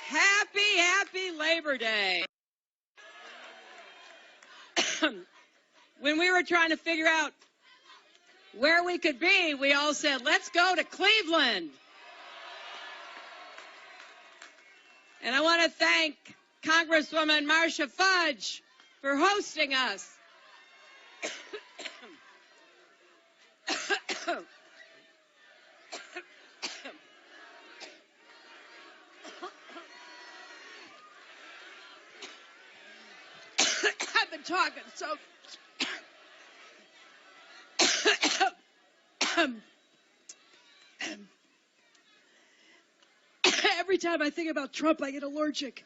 Happy Labor Day. When we were trying to figure out where we could be, we all said, let's go to Cleveland. And I want to thank Congresswoman Marcia Fudge for hosting us. I've been talking so... Every time I think about Trump, I get allergic.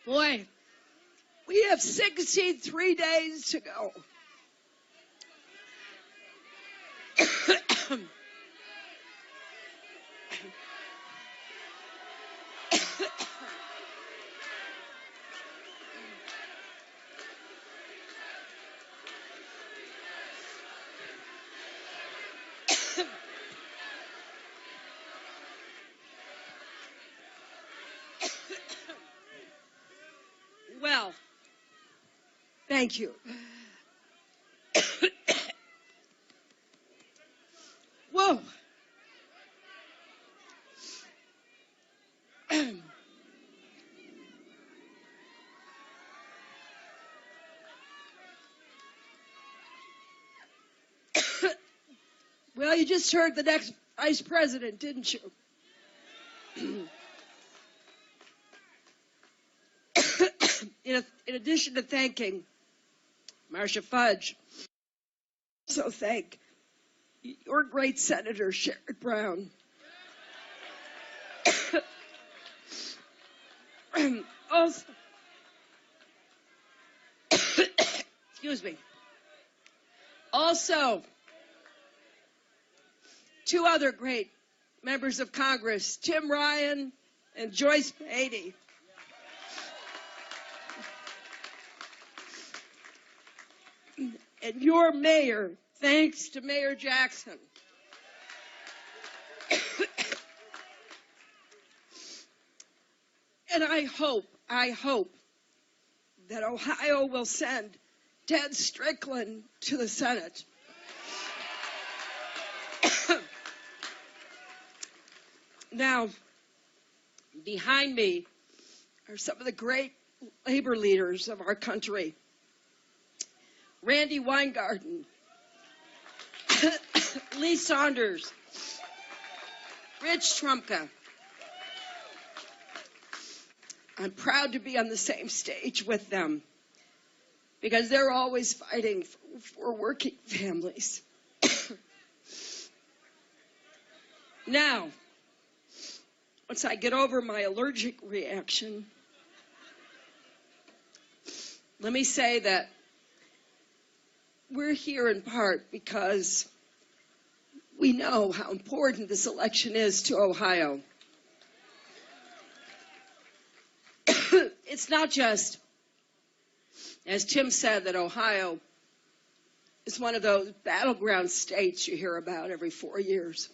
Boy, we have 63 days to go. Well, thank you. Whoa. Well, you just heard the next vice president, didn't you? In addition to thanking Marcia Fudge, I also thank your great Senator Sherrod Brown. Also, excuse me. Also, two other great members of Congress, Tim Ryan and Joyce Beatty. And your mayor, thanks to Mayor Jackson. And I hope that Ohio will send Ted Strickland to the Senate. Now, behind me are some of the great labor leaders of our country. Randy Weingarten, Lee Saunders, Rich Trumka. I'm proud to be on the same stage with them because they're always fighting for working families. Now, once I get over my allergic reaction, let me say that we're here in part because we know how important this election is to Ohio. It's not just, as Tim said, that Ohio is one of those battleground states you hear about every 4 years.